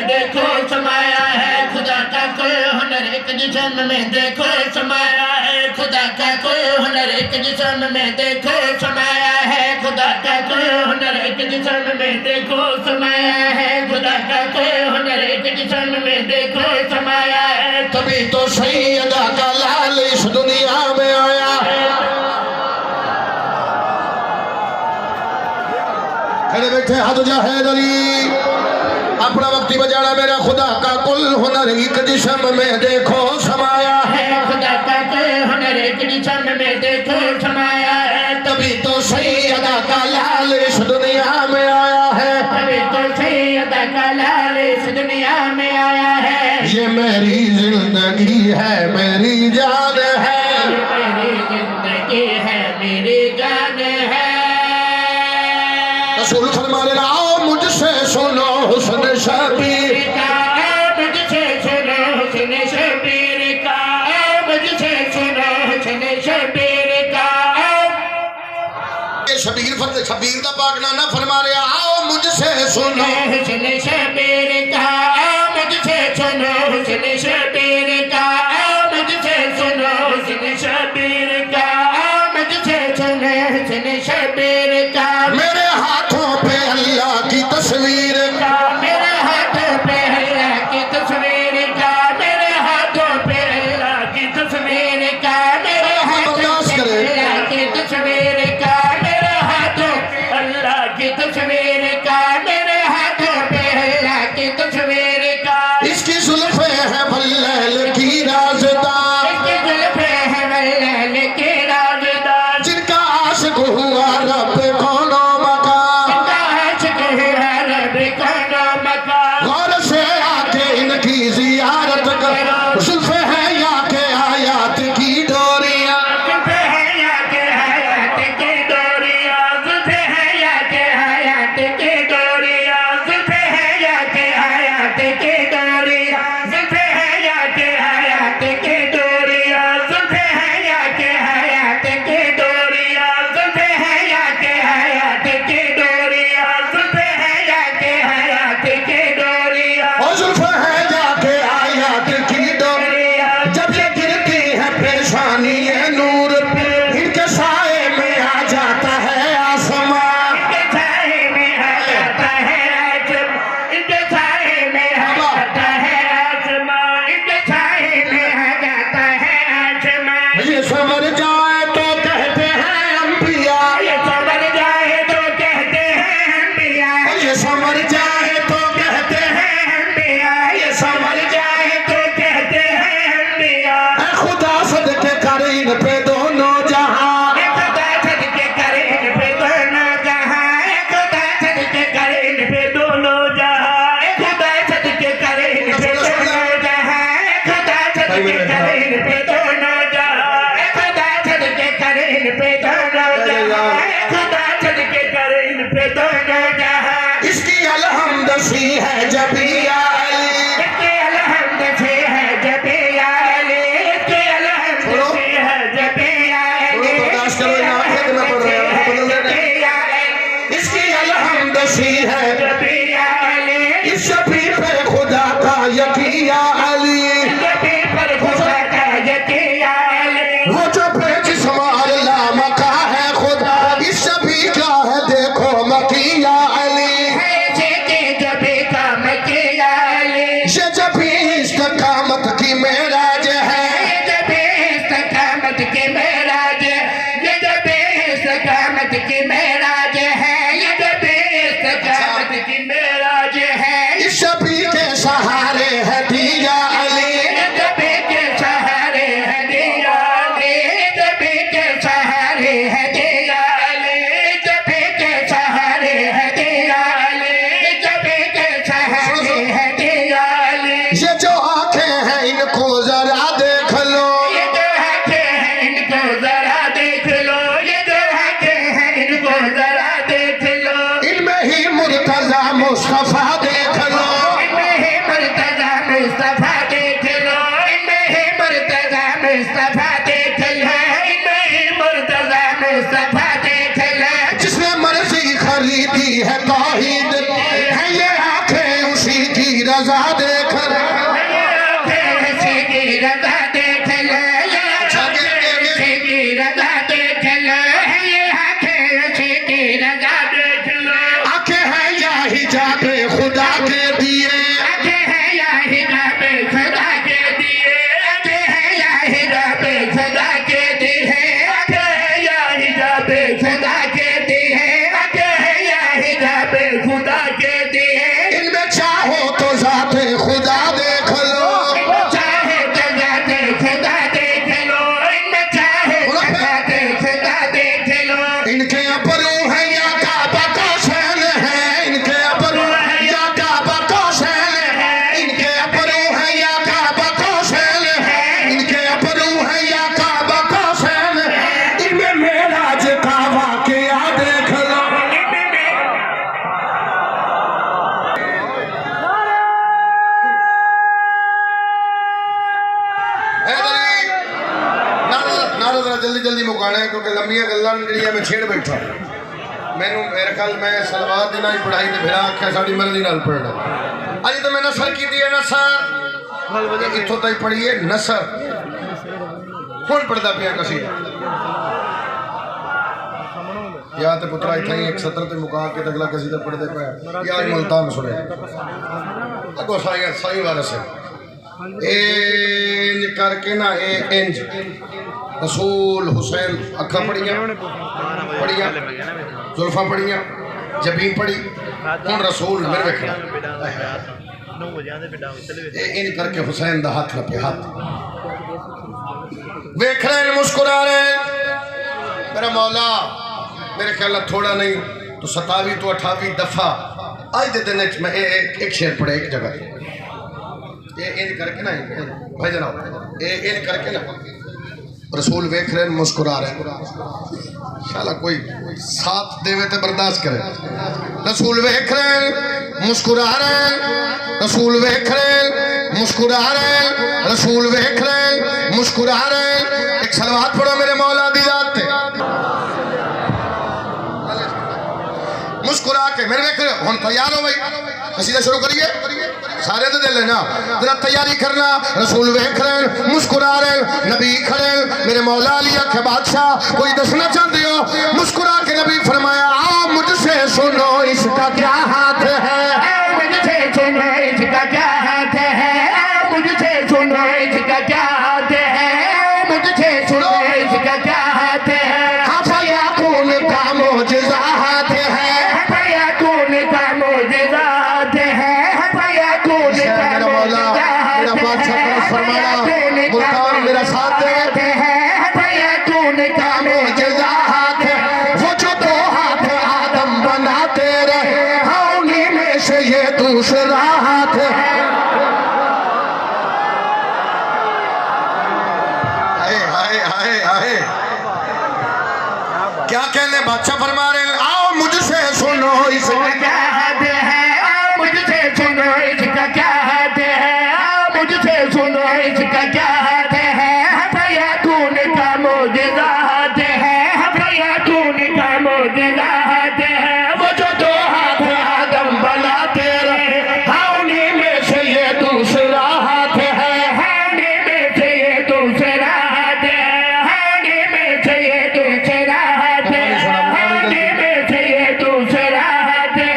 देखो समाया है खुदा का कोई हुनर एक जिस्म में देखो समाया है खुदा का कोई हुनर एक जिस्म में देखो समाया है खुदा का कोई हुनर एक जिस्म में देखो समाया है खुदा का कोई हुनर एक जिस्म में देखो समाया है। तभी तो सैयदा का लाल इस दुनिया में आया। खड़े बैठे हाथ जा हैदरी अपना वक्ती बजाना मेरा खुदा का कुल हुनर एक जिस्म में देखो समाया है खुदा का कोई हुनर एक जिस्म में देखो समाया है। तभी तो सैयदा का लाल इस दुनिया में आया है। तभी तो सैयदा का लाल इस दुनिया में आया है। ये मेरी जिंदगी है मेरी जान है मेरी जिंदगी है मेरी जान है। रसूल फरमा रहे आओ मुझसे सुनो हुस्न शबीर का मुझसे सुनो हुस्न शबीर का मुझसे सुनो हुस्न शबीर का। ये शबीर दा पाक नाना फरमा रहे आओ मुझसे सुनो हुस्न शबीर का मुझसे सुनो हुस्न शबीर का मुझसे सुनो हुस्न शबीर का मुझसे सुनो हुस्न शबीर का। मेरे हाथों पे अल्लाह की तस्वीर का मेरे हाथों पे अल्लाह की तस्वीर का मेरे हाथों पे अल्लाह की तस्वीर का मेरे हाथों पे अल्लाह की तस्वीर का मेरे हाथों अल्लाह की तस्वीर का मेरे हाथों पे अल्लाह की तस्वीर का। इसकी जुल्फे है वल्लैल की राज़दार इसकी जुल्फे है वल्लैल की राज़दार जिनका आशिक हुआ रब कोनो मकान जिनका आशिक हुआ रब कोनो मकान। गौर से आके इनकी जियारत करो जुल्फे है या के आयात की डोरियां जुल्फे है या के हयात की डोरियां जुल्फे है या के हयात की डोरियां जुल्फे है या के हयात की डोरियां जुल्फे है या के हयात की डोरियां जुल्फे है या के हयात की डोरियां जुल्फे है या के हयात की डोरियां जुल्फे है या के हयात की डोरियां और जुल्फे है या के आयात की डोरियां जब ये गिरती है पेशानी ये नूर इनके साए में आ जाता है आसमां इनके छाए में आ जाता है आसमां इनके छाए में आ जाता है आसमां इनके छाए में आ जाता है आसमां। ये समझ जाए तो कहते हैं अंबिया ये समझ जाए तो कहते हैं अंबिया ये समझ जाए तो कहते हैं अंबिया ये समझ जाए तो कहते हैं अंबिया। ऐ खुदा सदके कर इन पे दोनों जहां खुदा सदके करे इन पे दोनों जहां खुदा सदके करे इन पे दोनों जहां खुदा सदके करे इन पे दोनों जहां खुदा सदके करे इन पे दोनों जहां खुदा सदके करे इन पे दोनों जहां खुदा सदके करे इन पे दोनों जहां। इसकी अलहम्द सी है जबिया अली इसके अलहम्द से है जबिया अली इसके अलहम्द से है जबिया अली बर्दाश्त करो यहाँ पे कि मैं पढ़ रहा हूँ बदल देना इसकी अलहम्द सी है जबिया अली इस शफी पे खुदा का यकिया अली जबी पर खुदा का यकिया अली वो जो बेजिस्मार लामका है खुदा इस शफी का है देखो मकिया अली ऐसे के जबी का मकिया अली ये जबी इस्तकामत की मेराज है ये जबी इस्तकामत की मेराज ये जबी इस्तकामत की मेराज है ये जबी इस्तकामत की मेराज है। इस शफी के सहारे है दिया अली जबी के सहारे है दिया अली जबी के सहारे है दिया अली जबी के सहारे है दिया अली जबी के सहारे है दिया अली। ये जो आंखें हैं इनको जरा देख लो ये जो आंखें हैं इनको जरा देख लो ये जो आंखें हैं इनको जरा देख लो इनमें ही मुर्तजा मुस्तफा देख लो इनमें ही मुर्तजा मुस्तफा देख लो इनमें ही मुर्तजा मुस्तफा देख लो इनमें ही मुर्तजा मुस्तफा देख लो। जिसने मर्जी खरीदी है तौहीद है ये आंखें उसी की रजा देख ऐसे की रजा देख लो, ऐसे की रजा देख लो, ये आंखें ऐसे की रजा देख लो। आंखें हैं या हिजाब खुदा के दिए, आंखें हैं या हिजाब खुदा के दिए, आंखें हैं या हिजाब खुदा के दिए, आंखें हैं या हिजाब खुदा के दिए, आंखें हैं या हिजाब खुदा के दिए। इनमें चाहो तो जाते खुदा देख लो, चाहे तो जाते खुदा देख लो, इनमें चाहे तो जाते खुदा देख लो। इनके अबरू है या काबा का शैन है, इनके अबरू है या काबा का शैन है, इनके अबरू है या काबा का शैन है, इनके अबरू है या काबा का शैन है। इनमें मेराज का वाकया देख लो। नारा जरा जल्दी जल्दी मुकाना है क्योंकि लंबिया गल्लां ਜਿਹੜੀਆਂ मैं छेड़ बैठा मैनू मेरे ख्याल मैं सलवार दिना ही पढ़ाई ते फिर आख्या साड़ी मर्जी नाल पढ़ना अज तो मैं नसर की दी है नसर इत्थों तक पढ़ी है नसर कौन पढ़ता पिया कसी या तो पुत्रा इतना ही एक सत्र ते मुका के अगला कसी तो पढ़ते पे या मुल्तान सुने अगो सही वारस है इंज करके ना इंज रसूल हुसैन अखा पढ़िया जुल्फा पढ़िया जबीन पढ़ी हूँ रसूल मेरे वेखना इंज करके हुसैन दा हाथ लपे हाथ वेख रहे हैं मुस्कुरा रहे हैं मेरा मौला मेरे ख्याल थोड़ा नहीं तो 27 तो 28 दफा आज के दिन मैं एक शेर पढ़े एक जगह इंज करके ना भाई जनाब इंज करके ना रसूल वेख रहे हैं मुस्कुरा रहे हैं शाला कोई साथ देवे तो बर्दाश्त करे रसूल वेख रहे हैं मुस्कुरा रहे हैं रसूल वेख रहे हैं मुस्कुरा रहे हैं रसूल वेख रहे हैं मुस्कुरा रहे हैं एक सलवात पढ़ो मेरे मौला दी जात पे मुस्कुरा के मेरे वेख हम तैयार हो भाई कसीदा शुरू करिए सारे तो दिल है ना जरा तैयारी करना रसूल वेख रहे हैं मुस्कुरा रहे हैं नबी खड़े हैं मेरे मौला अली के बादशाह कोई दसना चाहते हो मुस्कुरा के नबी फरमाया आओ मुझसे सुनो इसका क्या हाथ है मुझसे सुनो इसका क्या हाथ है मुझसे सुनो इसका क्या हाथ है मुझसे सुनो इसका क्या हाथ है हफया कौन का मोजज़ा हाथ है हफया कौन का मोजज़ा हाथ है हफया कौन का मोजज़ा हाथ है फरमाया मुल्तान मेरा साथ दे हफया कौन का मोजज़ा हाथ है वो जो दो हाथ आदम बनाते रहे हाँ उन्हीं में से ये दूसरा हाथ है क्या कहने बादशाह फरमा रहे हैं आओ मुझसे सुनो इसका क्या हाथ है मुझसे सुनो इसका क्या हाथ है मुझसे सुनो इसका क्या हाथ है हफया कौन का मोजज़ा हाथ है हफया कौन का मोजज़ा हाथ है वो जो दो हाथ आदम बनाते रहे हाँ उन्हीं में से ये दूसरा हाथ है उन्हीं में से ये दूसरा हाथ है उन्हीं में से ये दूसरा हाथ है उन्हीं में से ये दूसरा हाथ है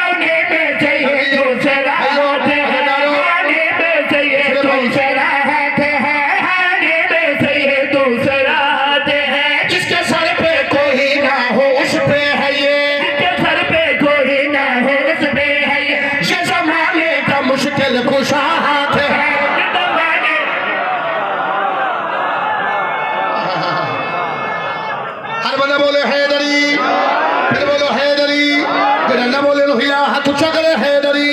उन्हीं में से ये दूसरा हाथ है उन्हीं में से ये दूसरा हाथ है उन्हीं में से ये दूसरा हाथ है जिसके सर पे कोई ना हो उस पे है ये जिसके सर पे कोई ना हो उस पे है ये जमाने का मुश्किल कुशा हाथ है हर बंदा बोले हैदरी फिर बोलो हैदरी फिर न बोले लोहिया हाथ ऊंचा करे हैदरी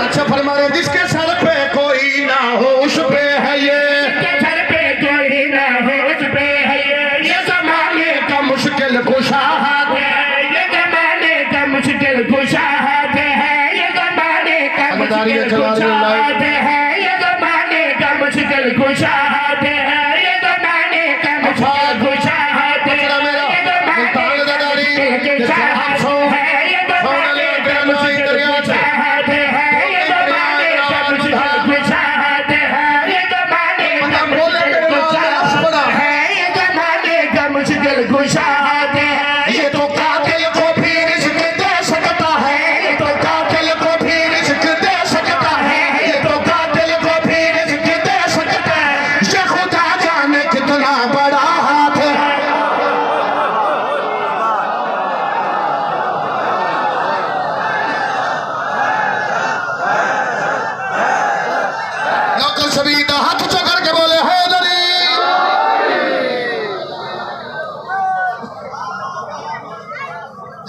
अच्छा फरमा रहे जिसके सर पे कोई ना हो उस पे है ये जिसके सर पे कोई ना हो उस पे है ये जमाने का मुश्किल कुशा हाथ है ये जमाने का मुश्किल कुशा हाथ है ये जमाने का मुश्किल कुशा हाथ है ये जमाने का मुश्किल कुशा हाथ है ये जमाने का मुश्किल कुशा हाथ है ये जमाने का मुश्किल कुशा हाथ है ये जमाने का मुश्किल कुशा हाथ है ये जमाने शबीर का हाथ चो करके बोले हैदरी।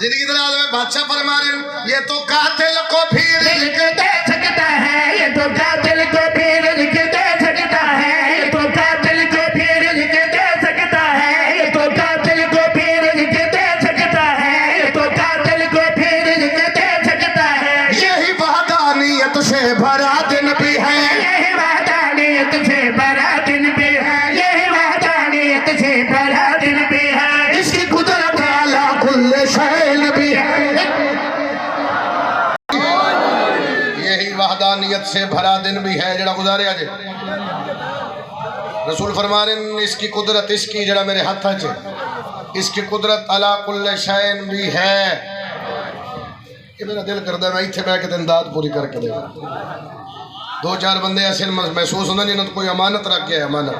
जिंदगी दराज में बादशाह फरमा रहे ये तो कातिल को भी रिज़्क़ दे सकता है, ये तो कातिल को भी रिज़्क़ दे सकता है, ये तो कातिल को भी रिज़्क़ दे सकता है, ये तो कातिल को भी रिज़्क़ दे सकता है, ये तो कातिल को भी रिज़्क़ दे सकता है। यही वहदानियत से भरा दिन भी है, यही वहदानियत से भरा दिन भी है, यही वहदानियत से भरा दिन भी है। इसकी कुदरत अला कुल्ले शैन भी है। यही वहदानियत से भरा दिन भी है जड़ा गुजारे आज। रसूल फरमा रहे इसकी कुदरत, इसकी जड़ा मेरे हाथ च इसकी कुदरत अला कुल्ले शैन भी है। ये मेरा दिल करता मैं इतने बह के इमदाद पूरी करके दे। दो चार बंदे ऐसे महसूस होंगे जिन्होंने कोई अमानत रख गया, अमानत